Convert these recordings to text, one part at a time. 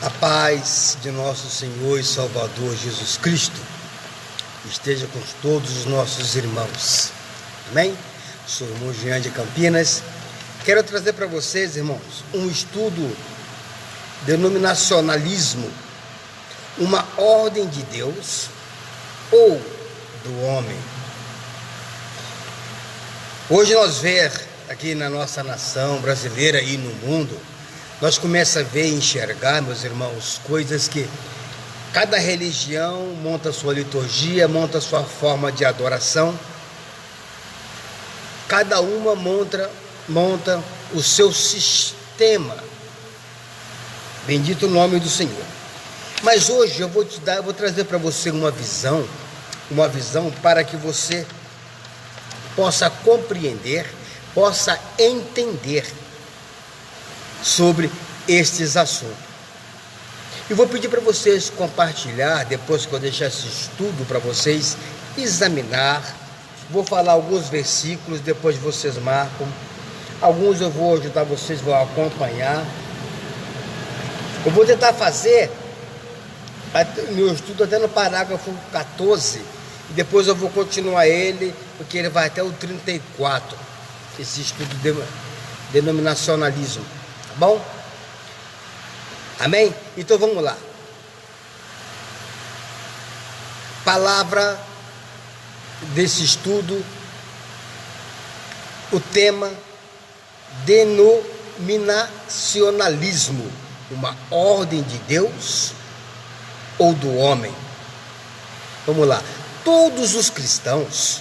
A paz de nosso Senhor e Salvador Jesus Cristo esteja com todos os nossos irmãos. Amém? Sou o irmão Jean de Campinas. Quero trazer para vocês, irmãos, um estudo denominacionalismo, uma ordem de Deus ou do homem. Hoje nós vemos aqui na nossa nação brasileira e no mundo, nós começamos a ver e enxergar, meus irmãos, coisas que cada religião monta sua liturgia, monta sua forma de adoração, cada uma monta o seu sistema. Bendito o nome do Senhor. Mas hoje eu vou trazer para você uma visão para que você possa compreender, possa entender sobre estes assuntos. E vou pedir para vocês compartilhar, depois que eu deixar esse estudo para vocês examinar. Vou falar alguns versículos, depois vocês marcam. Alguns eu vou ajudar vocês, vão acompanhar. Eu vou tentar fazer meu estudo até no parágrafo 14, e depois eu vou continuar ele, porque ele vai até o 34, esse estudo de denominacionalismo. Tá bom? Amém? Então vamos lá. Palavra desse estudo, o tema denominacionalismo, uma ordem de Deus ou do homem. Vamos lá. Todos os cristãos,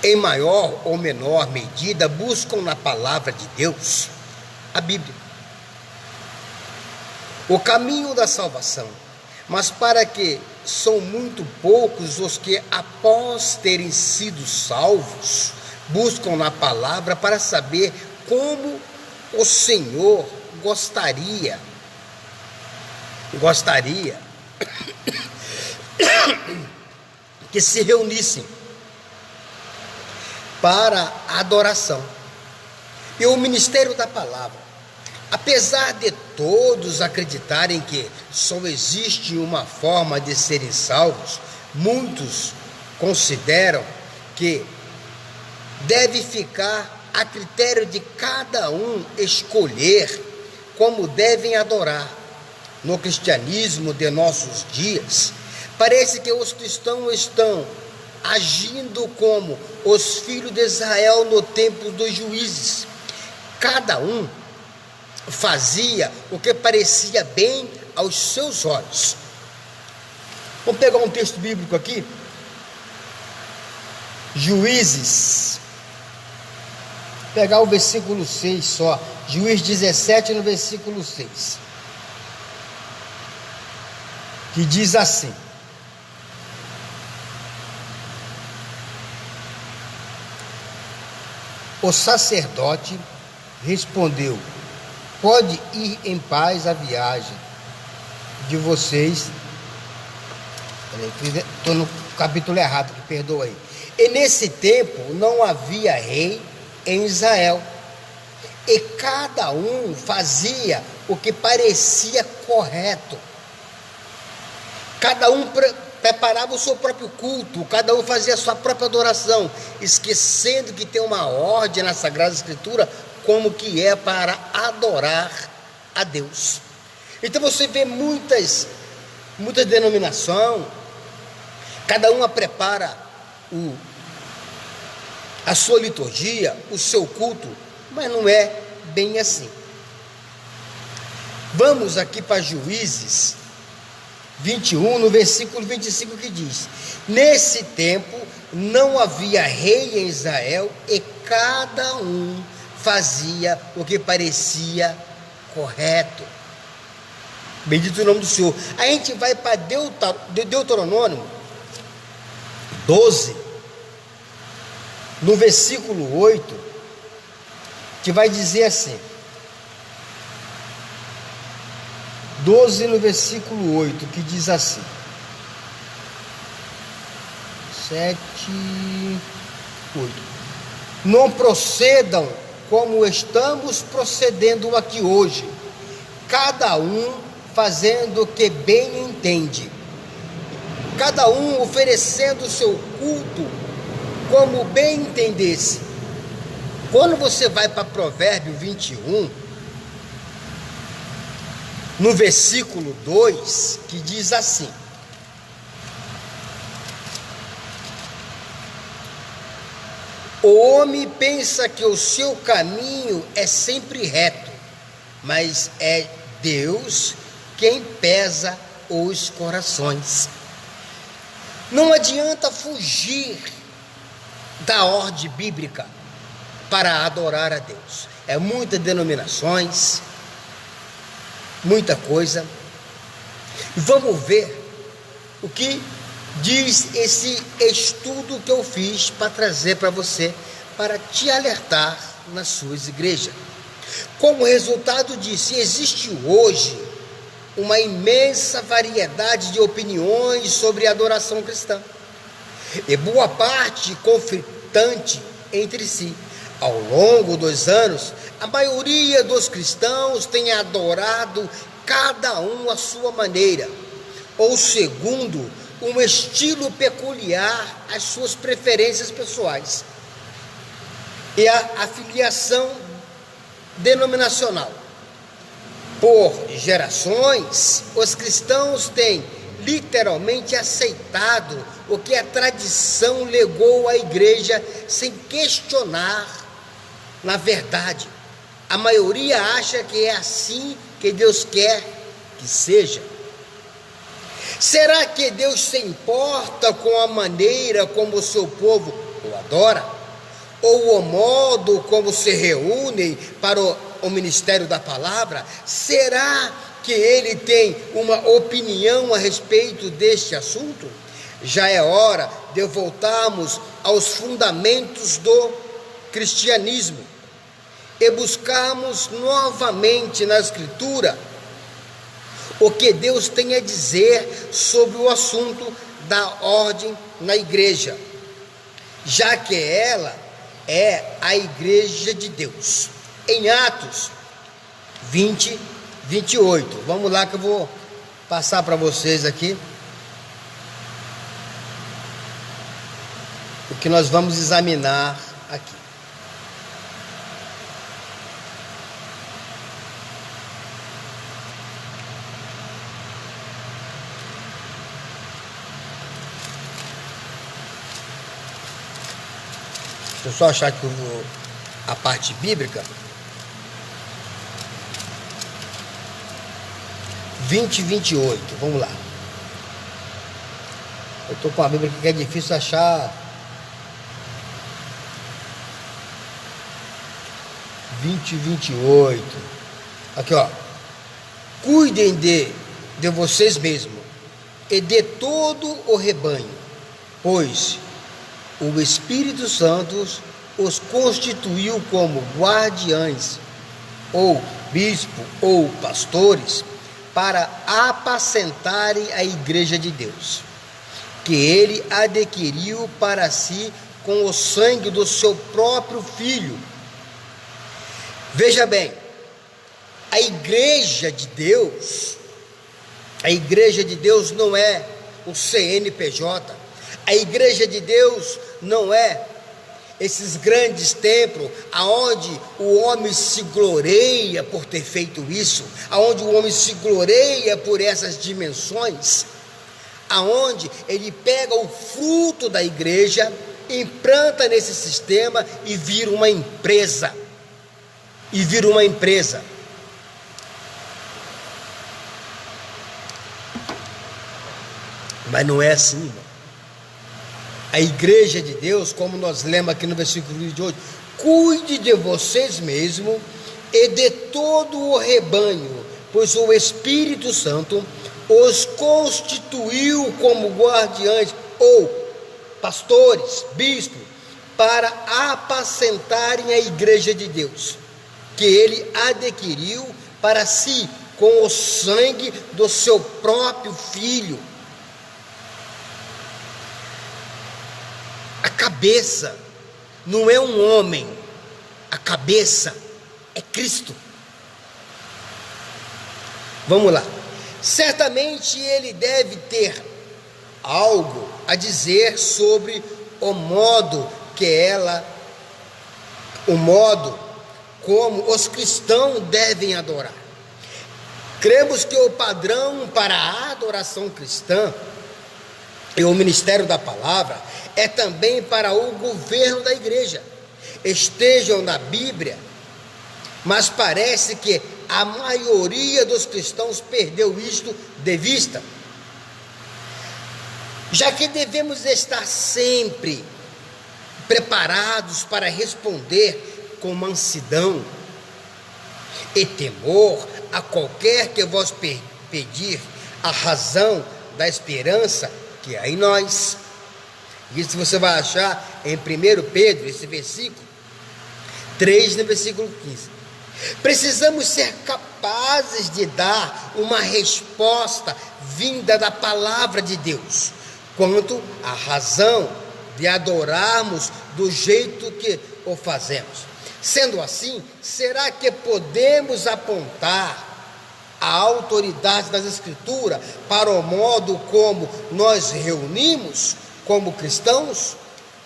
em maior ou menor medida, buscam na palavra de Deus, a Bíblia, o caminho da salvação. Mas para que são muito poucos os que, após terem sido salvos, buscam na palavra para saber como o Senhor gostaria que se reunissem para a adoração e o ministério da palavra. Apesar de todos acreditarem que só existe uma forma de serem salvos, muitos consideram que deve ficar a critério de cada um escolher como devem adorar. No cristianismo de nossos dias, parece que os cristãos estão agindo como os filhos de Israel no tempo dos juízes. Cada um fazia o que parecia bem aos seus olhos. Vamos pegar um texto bíblico aqui. Juízes. Pegar o versículo 6 só. Juízes 17 no versículo 6. Que diz assim: o sacerdote respondeu: pode ir em paz a viagem de vocês. Estou no capítulo errado, que perdoa aí. E nesse tempo não havia rei em Israel, e cada um fazia o que parecia correto. Cada um preparava o seu próprio culto, cada um fazia a sua própria adoração, esquecendo que tem uma ordem na Sagrada Escritura, como que é para adorar a Deus. Então você vê muitas denominações, cada uma prepara a sua liturgia, o seu culto, mas não é bem assim. Vamos aqui para Juízes 21, no versículo 25, que diz: nesse tempo não havia rei em Israel, e cada um fazia o que parecia correto. Bendito o nome do Senhor. A gente vai para Deuteronômio 12, no versículo 8, que vai dizer assim: 12 no versículo 8, que diz assim: 7, 8. Não procedam como estamos procedendo aqui hoje, cada um fazendo o que bem entende, cada um oferecendo o seu culto como bem entendesse. Quando você vai para Provérbio 21, no versículo 2, que diz assim: o homem pensa que o seu caminho é sempre reto, mas é Deus quem pesa os corações. Não adianta fugir da ordem bíblica para adorar a Deus. É muitas denominações, muita coisa. Vamos ver o que diz esse estudo que eu fiz para trazer para você, para te alertar nas suas igrejas. Como resultado disso, existe hoje uma imensa variedade de opiniões sobre a adoração cristã, e boa parte conflitante entre si. Ao longo dos anos, a maioria dos cristãos tem adorado cada um à sua maneira, ou segundo um estilo peculiar às suas preferências pessoais e a afiliação denominacional. Por gerações, os cristãos têm literalmente aceitado o que a tradição legou à igreja sem questionar. Na verdade, a maioria acha que é assim que Deus quer que seja. Será que Deus se importa com a maneira como o seu povo o adora? Ou o modo como se reúnem para o ministério da palavra? Será que ele tem uma opinião a respeito deste assunto? Já é hora de voltarmos aos fundamentos do cristianismo e buscarmos novamente na Escritura o que Deus tem a dizer sobre o assunto da ordem na igreja, já que ela é a igreja de Deus. Em Atos 20, 28, vamos lá que eu vou passar para vocês aqui o que nós vamos examinar aqui. Deixa eu só achar que a parte bíblica. 20, 28, vamos lá. Eu estou com a Bíblia aqui que é difícil achar. 20, 28. Aqui, ó. Cuidem de vocês mesmos e de todo o rebanho, pois o Espírito Santo os constituiu como guardiães, ou bispo, ou pastores, para apacentarem a igreja de Deus, que ele adquiriu para si com o sangue do seu próprio Filho. Veja bem, a igreja de Deus não é o CNPJ, a igreja de Deus não é esses grandes templos, aonde o homem se gloreia por ter feito isso, aonde o homem se gloreia por essas dimensões, aonde ele pega o fruto da igreja, implanta nesse sistema e vira uma empresa. Mas não é assim, irmão. A igreja de Deus, como nós lemos aqui no versículo de hoje, cuide de vocês mesmos e de todo o rebanho, pois o Espírito Santo os constituiu como guardiães, ou pastores, bispos, para apacentarem a igreja de Deus, que ele adquiriu para si com o sangue do seu próprio Filho. A cabeça não é um homem, a cabeça é Cristo. Vamos lá. Certamente ele deve ter algo a dizer sobre o modo como os cristãos devem adorar. Cremos que o padrão para a adoração cristã e o ministério da palavra é também para o governo da igreja. Estejam na Bíblia, mas parece que a maioria dos cristãos perdeu isto de vista. Já que devemos estar sempre preparados para responder com mansidão e temor a qualquer que vos pedir a razão da esperança que há em nós. Isso você vai achar em 1 Pedro, esse versículo 3, no versículo 15. Precisamos ser capazes de dar uma resposta vinda da palavra de Deus quanto à razão de adorarmos do jeito que o fazemos. Sendo assim, será que podemos apontar a autoridade das Escrituras para o modo como nós reunimos como cristãos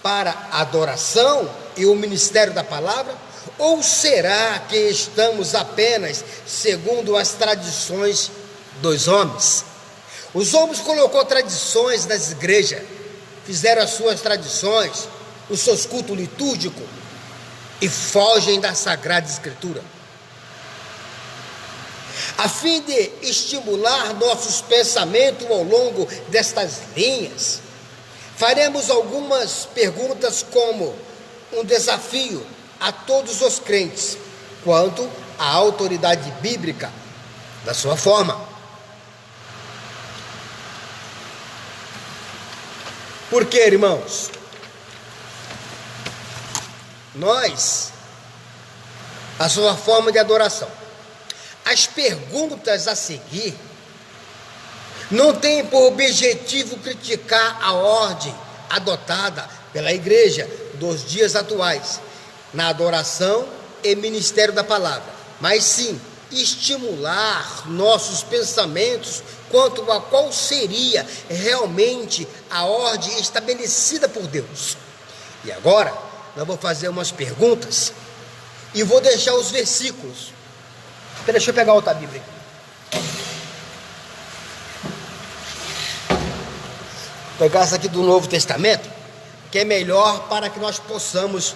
para a adoração e o ministério da palavra? Ou será que estamos apenas segundo as tradições dos homens? Os homens colocou tradições nas igrejas, fizeram as suas tradições, os seus cultos litúrgicos e fogem da Sagrada Escritura. A fim de estimular nossos pensamentos ao longo destas linhas, faremos algumas perguntas como um desafio a todos os crentes quanto à autoridade bíblica da sua forma. Por quê, irmãos? A sua forma de adoração. As perguntas a seguir não têm por objetivo criticar a ordem adotada pela igreja dos dias atuais na adoração e ministério da palavra, mas sim estimular nossos pensamentos quanto a qual seria realmente a ordem estabelecida por Deus. E agora, nós vamos fazer umas perguntas e vou deixar os versículos. Deixa eu pegar outra Bíblia aqui. Vou pegar essa aqui do Novo Testamento, que é melhor para que nós possamos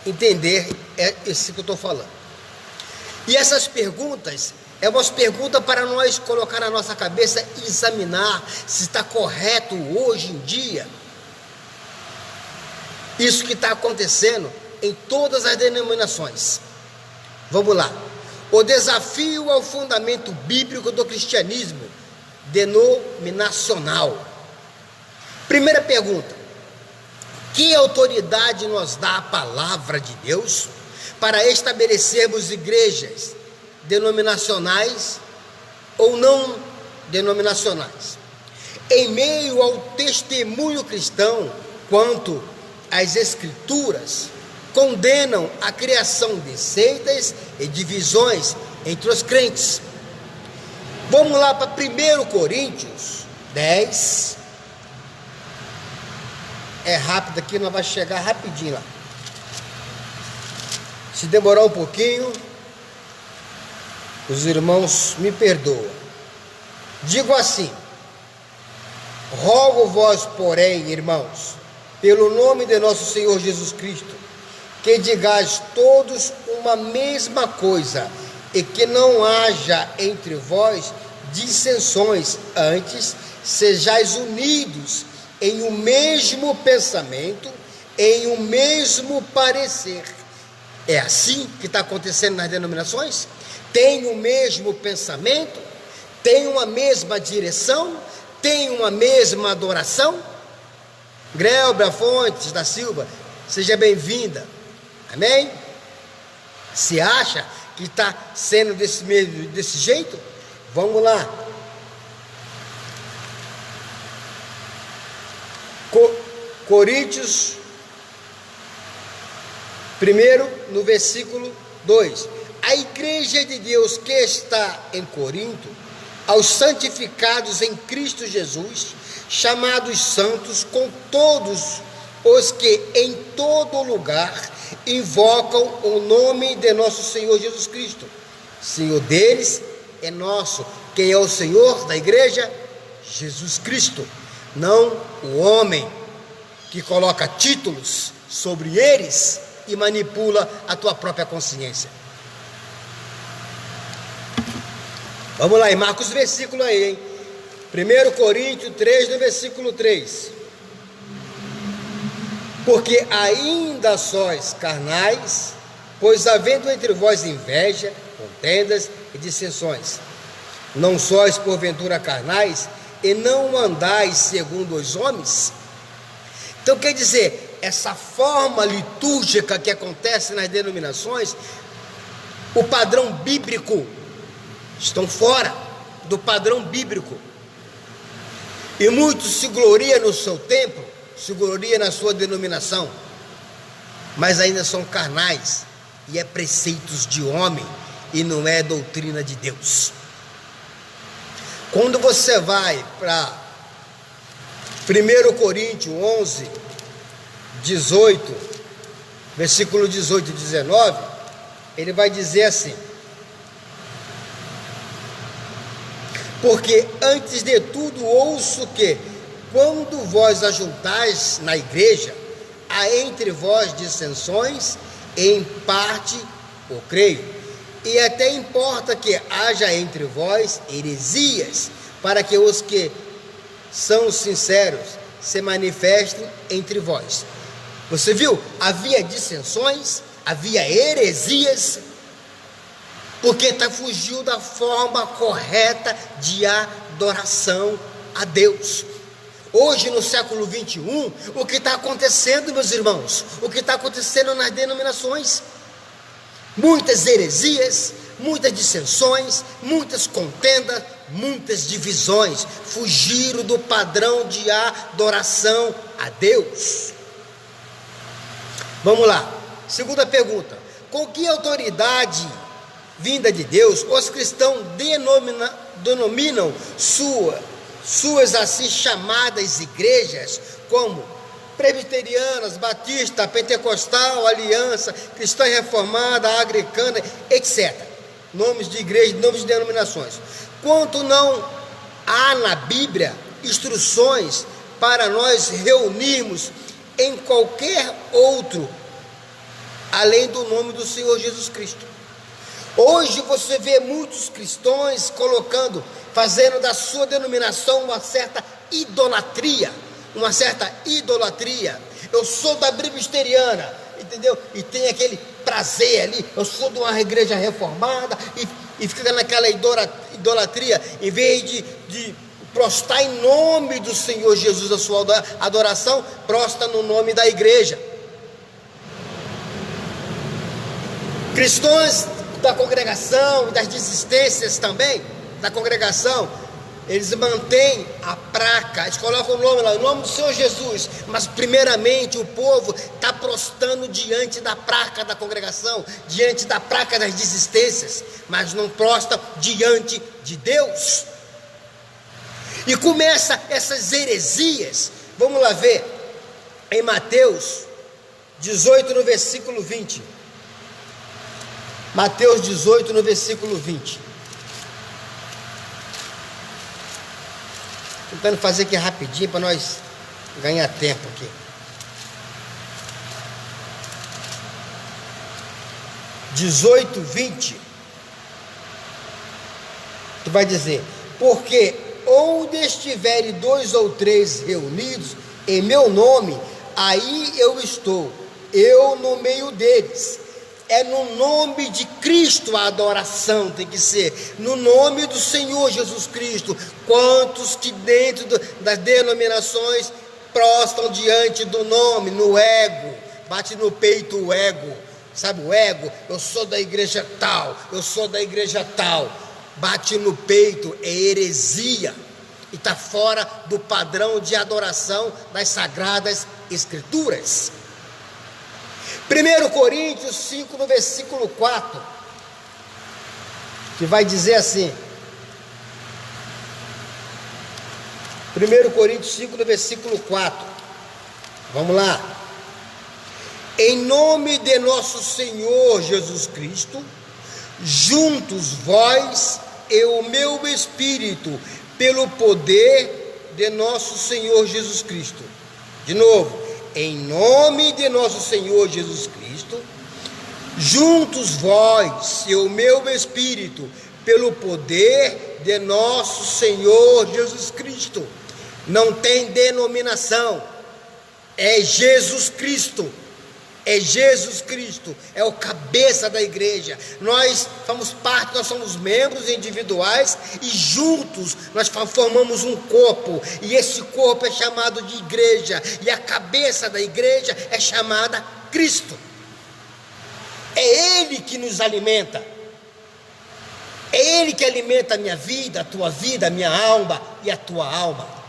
entender isso que eu estou falando. E essas perguntas é umas perguntas para nós colocar na nossa cabeça e examinar se está correto hoje em dia isso que está acontecendo em todas as denominações. Vamos lá. O desafio ao fundamento bíblico do cristianismo denominacional. Primeira pergunta: que autoridade nos dá a palavra de Deus para estabelecermos igrejas denominacionais ou não denominacionais? Em meio ao testemunho cristão quanto às Escrituras, condenam a criação de seitas e divisões entre os crentes. Vamos lá para 1 Coríntios 10. É rápido aqui, nós vamos chegar rapidinho lá. Se demorar um pouquinho, os irmãos me perdoam. Digo assim: rogo-vos, porém, irmãos, pelo nome de nosso Senhor Jesus Cristo, que digais todos uma mesma coisa, e que não haja entre vós dissensões, antes sejais unidos em um mesmo pensamento, em um mesmo parecer. É assim que está acontecendo nas denominações? Tem o mesmo pensamento? Tem uma mesma direção? Tem uma mesma adoração? Grelbra Fontes da Silva, seja bem-vinda. Amém? Se acha que está sendo desse jeito? Vamos lá. Coríntios, primeiro, no versículo 2. A igreja de Deus que está em Corinto aos santificados em Cristo Jesus, chamados santos, com todos os que em todo lugar invocam o nome de nosso Senhor Jesus Cristo. Senhor deles é nosso. Quem é o Senhor da igreja? Jesus Cristo, não o homem que coloca títulos sobre eles e manipula a tua própria consciência. Vamos lá, em Marcos, versículo aí, hein? 1 Coríntios 3, no versículo 3. Porque ainda sois carnais, pois havendo entre vós inveja, contendas e dissensões, não sois porventura carnais, e não andais segundo os homens? Então quer dizer, essa forma litúrgica que acontece nas denominações, o padrão bíblico, estão fora do padrão bíblico. E muitos se gloriam no seu templo, se gloriam na sua denominação, mas ainda são carnais, e é preceitos de homem, e não é doutrina de Deus. Quando você vai para 1 Coríntios 11, 18, versículo 18 e 19, ele vai dizer assim: porque antes de tudo ouço que, quando vós ajuntais na igreja, há entre vós dissensões, em parte o creio, e até importa que haja entre vós heresias, para que os que são sinceros se manifestem entre vós. Você viu? Havia dissensões, havia heresias, porque fugiu da forma correta de adoração a Deus. Hoje, no século 21, o que está acontecendo, meus irmãos? O que está acontecendo nas denominações? Muitas heresias, muitas dissensões, muitas contendas, muitas divisões. Fugiram do padrão de adoração a Deus. Vamos lá, segunda pergunta: com que autoridade vinda de Deus os cristãos denominam suas assim chamadas igrejas, como presbiterianas, batista, pentecostal, aliança, cristã reformada, anglicana, etc. Nomes de igreja, nomes de denominações. Quanto não há na Bíblia instruções para nós reunirmos em qualquer outro além do nome do Senhor Jesus Cristo. Hoje você vê muitos cristãos fazendo da sua denominação uma certa idolatria. Eu sou da presbiteriana, entendeu? E tem aquele prazer ali, eu sou de uma igreja reformada, e fica naquela idolatria, em vez de prostrar em nome do Senhor Jesus a sua adoração, prostra no nome da igreja. Cristãos da congregação e das desistências também, da congregação, eles mantêm a placa, eles colocam o nome lá, o nome do Senhor Jesus, mas primeiramente o povo está prostrando diante da placa da congregação, diante da placa das desistências, mas não prostra diante de Deus. E começa essas heresias. Vamos lá ver em Mateus 18, no versículo 20. Mateus 18, no versículo 20. Tentando fazer aqui rapidinho para nós ganhar tempo aqui. (18, 20). Tu vai dizer: porque onde estiverem 2 ou 3 reunidos em meu nome, aí eu estou, eu no meio deles. É no nome de Cristo a adoração tem que ser, no nome do Senhor Jesus Cristo. Quantos que dentro das denominações prostram diante do nome, no ego, bate no peito o ego, sabe o ego? Eu sou da igreja tal, eu sou da igreja tal, bate no peito, é heresia, e está fora do padrão de adoração das Sagradas Escrituras. 1 Coríntios 5, no versículo 4, que vai dizer assim: 1 Coríntios 5, no versículo 4. Vamos lá. Em nome de nosso Senhor Jesus Cristo, juntos vós e o meu espírito, pelo poder de nosso Senhor Jesus Cristo. De novo, em nome de nosso Senhor Jesus Cristo, juntos vós e o meu espírito, pelo poder de nosso Senhor Jesus Cristo. Não tem denominação, é Jesus Cristo. É Jesus Cristo, é o cabeça da igreja. Nós fazemos parte, nós somos membros individuais e juntos nós formamos um corpo, e esse corpo é chamado de igreja, e a cabeça da igreja é chamada Cristo. É Ele que nos alimenta, é Ele que alimenta a minha vida, a minha alma e a tua alma.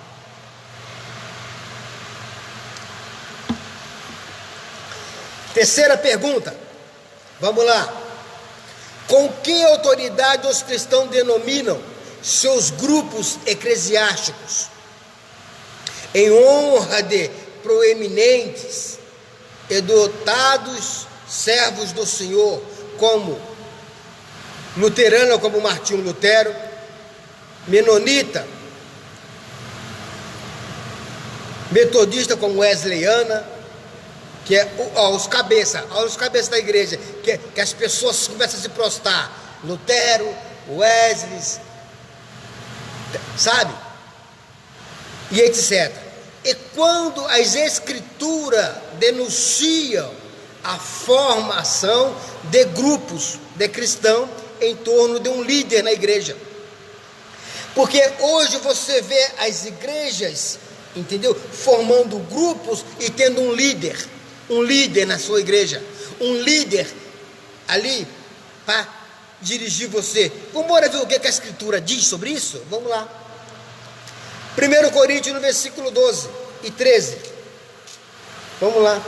Terceira pergunta, vamos lá. Com que autoridade os cristãos denominam seus grupos eclesiásticos? Em honra de proeminentes e dotados servos do Senhor, como luterano, como Martinho Lutero, menonita, metodista, como Wesleyana, que é os cabeças da igreja, que as pessoas começam a se prostrar. Lutero, Wesley, sabe? E etc. E quando as escrituras denunciam a formação de grupos de cristãos em torno de um líder na igreja. Porque hoje você vê as igrejas, entendeu? Formando grupos e tendo um líder na sua igreja, um líder ali para dirigir você. Vamos ver o que a escritura diz sobre isso? Vamos lá. 1 Coríntios, no versículo 12 e 13. Vamos lá.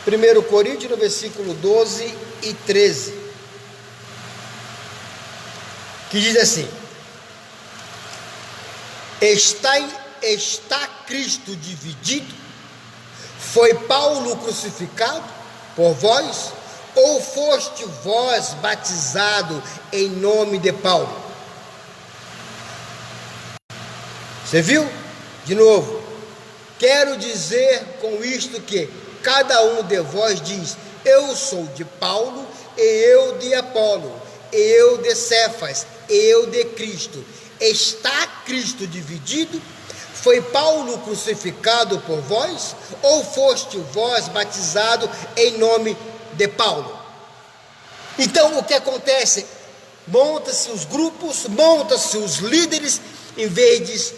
1 Coríntios, no versículo 12 e 13. Que diz assim: Está Cristo dividido? Foi Paulo crucificado por vós? Ou foste vós batizado em nome de Paulo? Você viu? De novo, quero dizer com isto que cada um de vós diz: eu sou de Paulo, e eu de Apolo, e eu de Cefas, e eu de Cristo. Está Cristo dividido? Foi Paulo crucificado por vós? Ou foste vós batizado em nome de Paulo? Então o que acontece? Monta-se os grupos, monta-se os líderes, em vez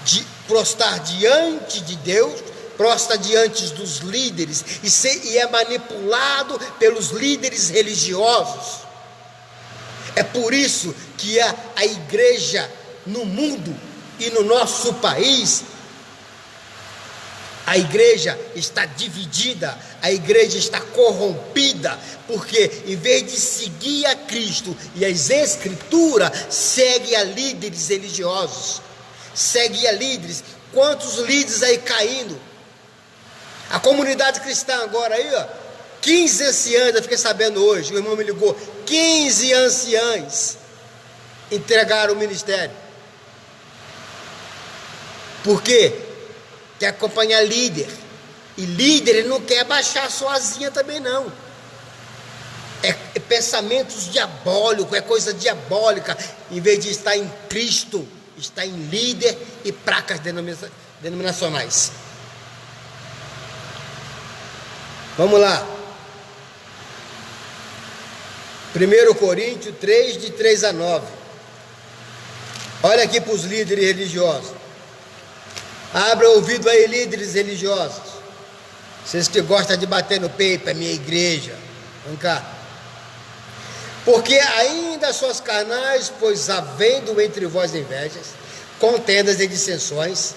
de prostrar diante de Deus, prostra diante dos líderes e é manipulado pelos líderes religiosos. É por isso que a igreja no mundo e no nosso país, a igreja está dividida, a igreja está corrompida, porque em vez de seguir a Cristo e as escrituras, segue a líderes religiosos, segue a líderes. Quantos líderes aí caindo? A comunidade cristã agora aí, 15 anciãs, eu fiquei sabendo hoje, o irmão me ligou, 15 anciãs entregaram o ministério. Por quê? Quer acompanhar líder. E líder, ele não quer baixar sozinha também não. É pensamentos diabólicos, é coisa diabólica. Em vez de estar em Cristo, está em líder e placas denominacionais. Vamos lá. 1 Coríntios 3, de 3 a 9. Olha aqui para os líderes religiosos. Abra ouvido aí, líderes religiosos. Vocês que gostam de bater no peito, é minha igreja. Vem cá. Porque ainda sois carnais, pois havendo entre vós invejas, contendas e dissensões,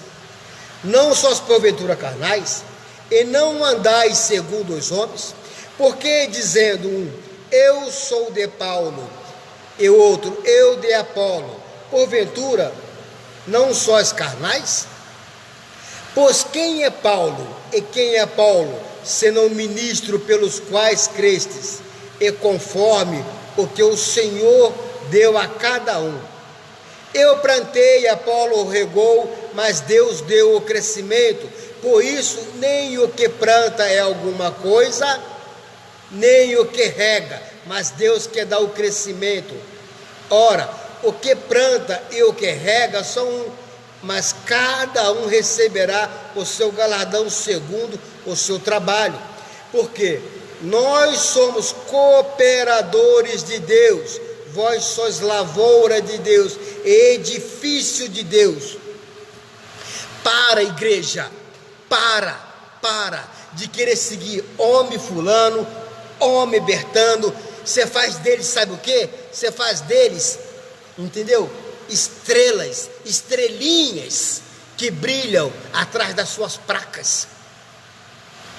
não sois porventura carnais, e não andais segundo os homens, porque dizendo um, eu sou de Paulo, e o outro, eu de Apolo, porventura não sóis carnais? Pois quem é Paulo e quem é Apolo, senão ministro pelos quais crestes, e conforme o que o Senhor deu a cada um? Eu plantei, Apolo regou, mas Deus deu o crescimento. Por isso, nem o que planta é alguma coisa, nem o que rega, mas Deus que dá o crescimento. Ora, o que planta e o que rega são um, mas cada um receberá o seu galardão segundo o seu trabalho. Porque nós somos cooperadores de Deus, vós sois lavoura de Deus, edifício de Deus. Para, igreja, para de querer seguir homem fulano, homem Bertano. Você faz deles, sabe o que? Você faz deles, entendeu? Estrelas, estrelinhas que brilham atrás das suas placas.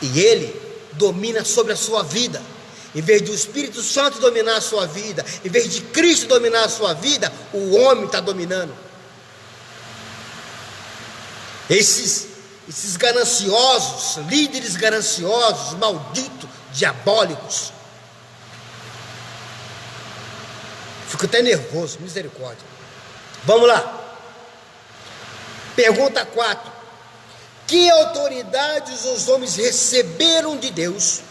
E ele domina sobre a sua vida. Em vez do Espírito Santo dominar a sua vida, em vez de Cristo dominar a sua vida, o homem está dominando. Esses gananciosos, líderes gananciosos, malditos, diabólicos. Fico até nervoso, misericórdia. Vamos lá. Pergunta 4. Que autoridades os homens receberam de Deus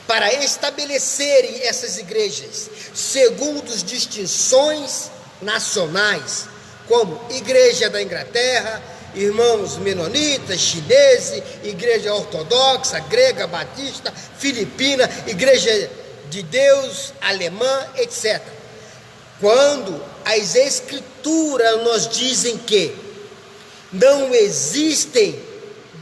para estabelecerem essas igrejas, segundo as distinções nacionais, como Igreja da Inglaterra, irmãos menonitas, chineses, Igreja Ortodoxa, grega, batista, filipina, Igreja de Deus, alemã, etc. Quando as Escrituras nos dizem que não existem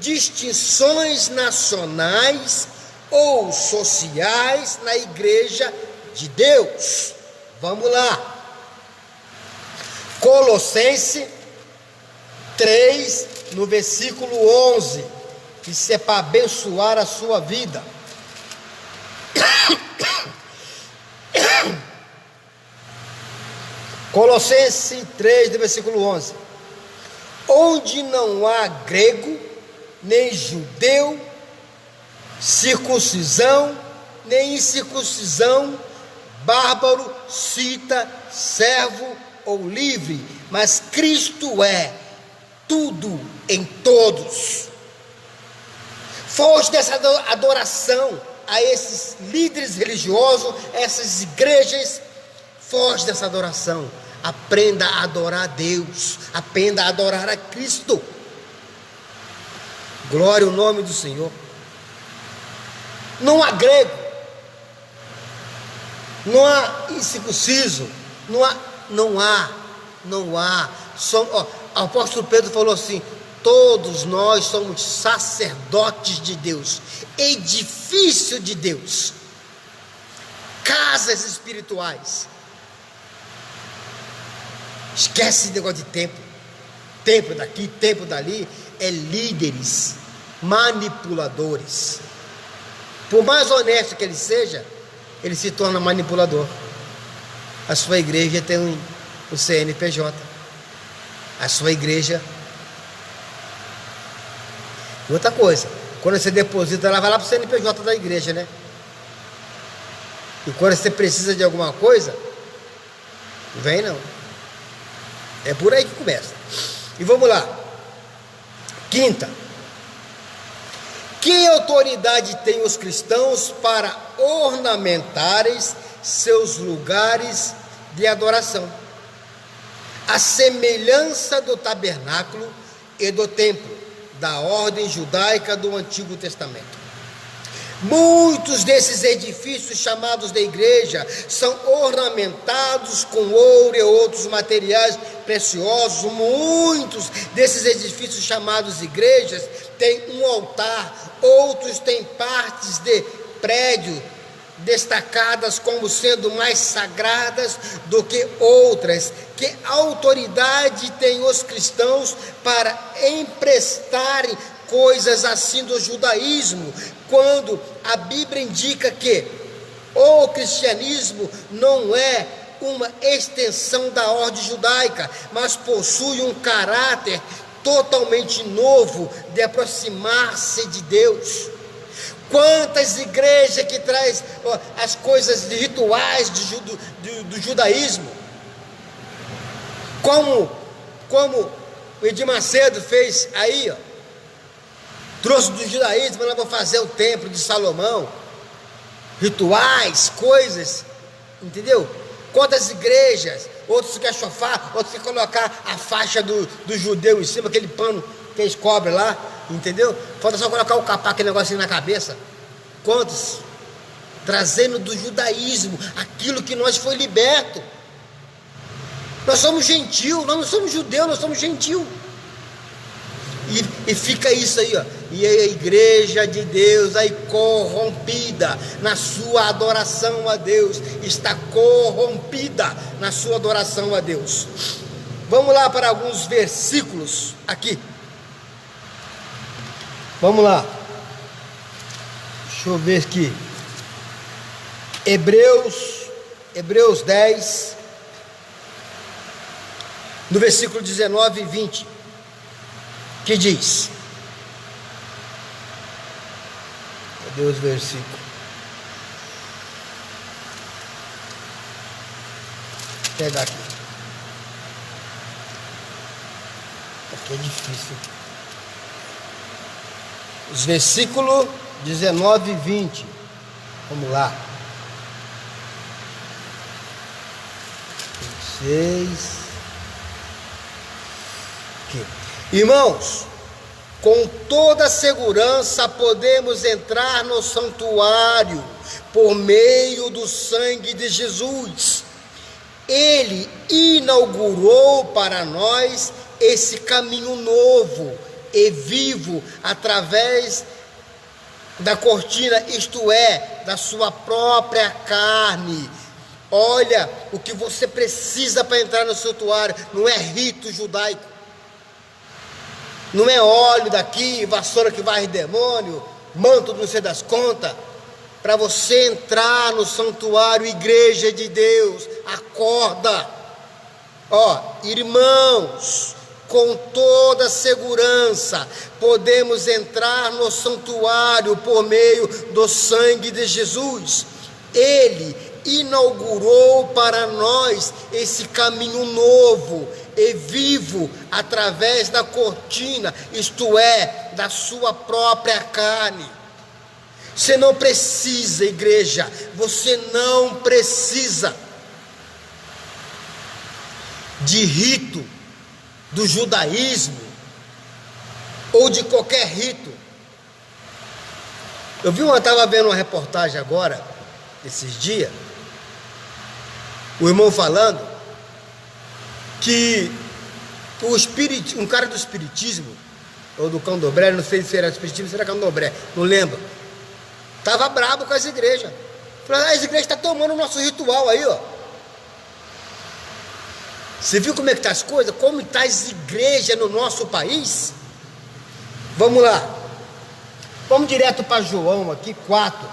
distinções nacionais ou sociais na Igreja de Deus. Vamos lá. Colossenses 3, no versículo 11. Isso é para abençoar a sua vida. Colossenses 3, do versículo 11. Onde não há grego, nem judeu, circuncisão, nem incircuncisão, bárbaro, cita, servo ou livre, mas Cristo é tudo em todos. Foge dessa adoração a esses líderes religiosos, essas igrejas. Foge dessa adoração. Aprenda a adorar a Deus. Aprenda a adorar a Cristo. Glória ao nome do Senhor. Não há grego, não há incircunciso, não há. O apóstolo Pedro falou assim: todos nós somos sacerdotes de Deus, edifício de Deus, casas espirituais. Esquece esse negócio de tempo daqui, tempo dali. É líderes, manipuladores. Por mais honesto que ele seja, ele se torna manipulador. A sua igreja tem um CNPJ. A sua igreja. E outra coisa, quando você deposita, ela vai lá para o CNPJ da igreja, né? E quando você precisa de alguma coisa, vem não. É por aí que começa. E vamos lá. Quinta. Que autoridade têm os cristãos para ornamentarem seus lugares de adoração? A semelhança do tabernáculo e do templo, da ordem judaica do Antigo Testamento. Muitos desses edifícios chamados de igreja são ornamentados com ouro e outros materiais preciosos. Muitos desses edifícios chamados igrejas têm um altar, outros têm partes de prédio destacadas como sendo mais sagradas do que outras. Que autoridade têm os cristãos para emprestarem coisas assim do judaísmo, quando a Bíblia indica que o cristianismo não é uma extensão da ordem judaica, mas possui um caráter totalmente novo de aproximar-se de Deus. Quantas igrejas que traz as coisas de rituais do judaísmo, como o Edir Macedo fez aí, trouxe do judaísmo, nós vamos fazer o templo de Salomão, rituais, coisas, entendeu? Quantas igrejas, outros querem chofar, outros querem colocar a faixa do judeu em cima, aquele pano que eles cobrem lá, entendeu? Falta só colocar o capá, aquele negocinho na cabeça. Quantos? Trazendo do judaísmo aquilo que nós foi liberto. Nós somos gentil, nós não somos judeus, nós somos gentil. E fica isso aí, ó. E a igreja de Deus aí corrompida na sua adoração a Deus, está corrompida na sua adoração a Deus. Vamos lá para alguns versículos aqui. Vamos lá. Deixa eu ver aqui. Hebreus 10, no versículo 19 e 20, que diz: cadê os versículos? Vou pegar aqui. Aqui é difícil. Os versículos 19 e 20. Vamos lá. 26. Aqui. Irmãos, com toda segurança podemos entrar no santuário por meio do sangue de Jesus. Ele inaugurou para nós esse caminho novo e vivo através da cortina, isto é, da sua própria carne. Olha, o que você precisa para entrar no santuário não é rito judaico, não é óleo daqui, vassoura que varre demônio, manto não sei das contas. Para você entrar no santuário, igreja de Deus, acorda. Ó, irmãos, com toda segurança podemos entrar no santuário por meio do sangue de Jesus. Ele inaugurou para nós esse caminho novo e vivo através da cortina, isto é, da sua própria carne. Você não precisa, igreja, você não precisa de rito do judaísmo ou de qualquer rito. Eu estava vendo uma reportagem agora, esses dias, o irmão falando que um cara do espiritismo, ou do candomblé, não sei se era espiritismo, se era candomblé, não lembro, estava brabo com as igrejas. Falou: as igrejas estão tomando o nosso ritual aí, ó. Você viu como é que está as coisas? Como está as igrejas no nosso país? Vamos lá. Vamos direto para João aqui, 4,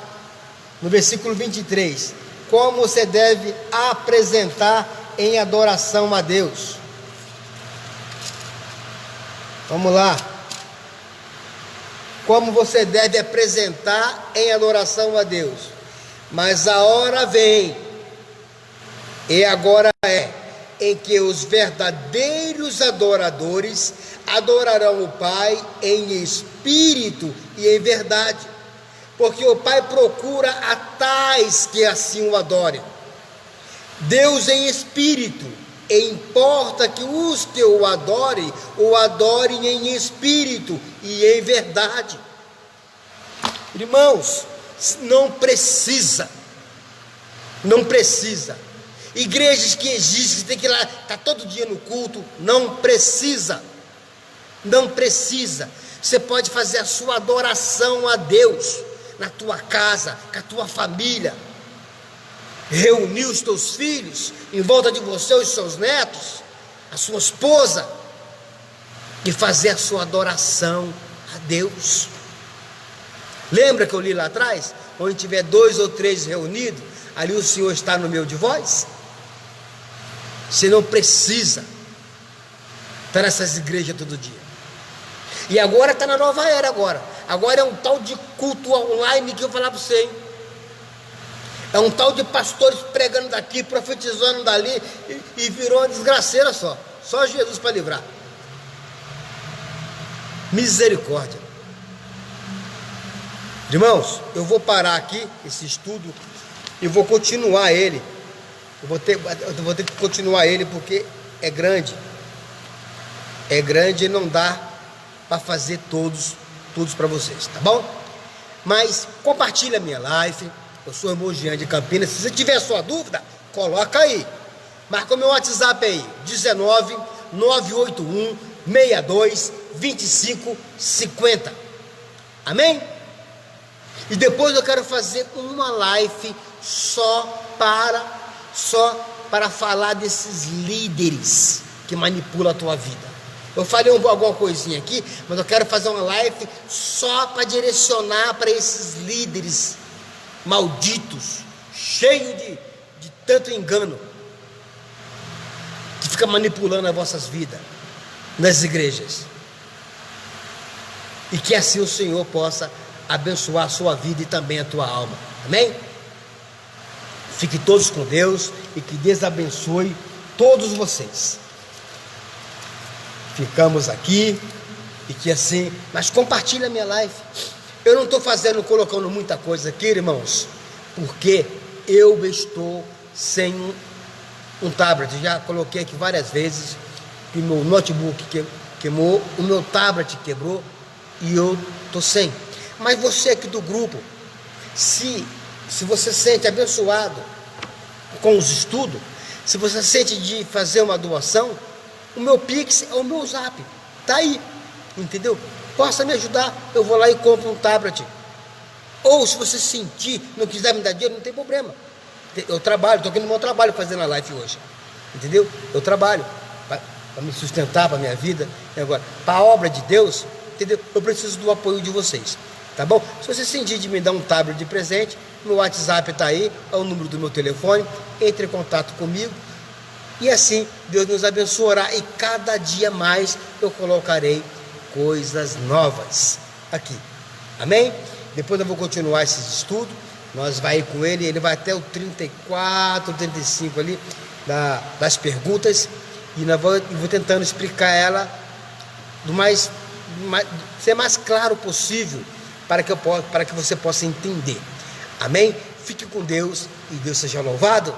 no versículo 23. Como você deve apresentar em adoração a Deus. Vamos lá. Como você deve apresentar em adoração a Deus. Mas a hora vem, e agora é, em que os verdadeiros adoradores adorarão o Pai em espírito e em verdade, porque o Pai procura a tais que assim o adorem. Deus em espírito, e importa que os que o adorem em espírito e em verdade. Irmãos, não precisa. Igrejas que existem, que tem que ir lá, está todo dia no culto, não precisa. Você pode fazer a sua adoração a Deus na tua casa, com a tua família, reunir os teus filhos em volta de você, os seus netos, a sua esposa, e fazer a sua adoração a Deus. Lembra que eu li lá atrás? Onde tiver 2 ou 3 reunidos, ali o Senhor está no meio de vós. Você não precisa estar nessas igrejas todo dia. E agora está na nova era agora. Agora é um tal de culto online que eu vou falar para você, hein? É um tal de pastores pregando daqui, profetizando dali, e virou uma desgraceira só. Só Jesus para livrar. Misericórdia. Irmãos, eu vou parar aqui esse estudo e vou continuar ele. Eu vou ter que continuar ele porque é grande. É grande e não dá para fazer todos para vocês, tá bom? Mas compartilha a minha live. Eu sou o irmão Jean de Campinas. Se você tiver sua dúvida, coloca aí. Marca o meu WhatsApp aí, 19 981 62 25 50. Amém? E depois eu quero fazer uma live só para falar desses líderes que manipulam a tua vida. Eu falei alguma coisinha aqui, mas eu quero fazer uma live só para direcionar para esses líderes malditos, cheios de tanto engano, que fica manipulando as vossas vidas nas igrejas. E que assim o Senhor possa abençoar a sua vida e também a tua alma. Amém? Fiquem todos com Deus e que Deus abençoe todos vocês. Ficamos aqui e que assim, mas compartilha a minha live. Eu não estou colocando muita coisa aqui, irmãos, porque eu estou sem um tablet. Já coloquei aqui várias vezes que o meu notebook queimou, o meu tablet quebrou e eu estou sem. Mas você aqui do grupo, se você sente abençoado com os estudos, se você sente de fazer uma doação, o meu Pix é o meu Zap, tá aí, entendeu? Possa me ajudar, eu vou lá e compro um tablet. Ou se você sentir, não quiser me dar dinheiro, não tem problema. Eu trabalho, estou aqui no meu trabalho fazendo a live hoje, entendeu? Eu trabalho para me sustentar, para a minha vida. E agora, para a obra de Deus, entendeu? Eu preciso do apoio de vocês, tá bom? Se você sentir de me dar um tablet de presente, meu WhatsApp está aí, é o número do meu telefone, entre em contato comigo. E assim, Deus nos abençoará e cada dia mais eu colocarei coisas novas aqui. Amém? Depois eu vou continuar esses estudos. Nós vai ir com ele vai até o 34, 35 ali das perguntas. E eu vou tentando explicar ela ser mais claro possível para que você possa entender. Amém? Fique com Deus e Deus seja louvado.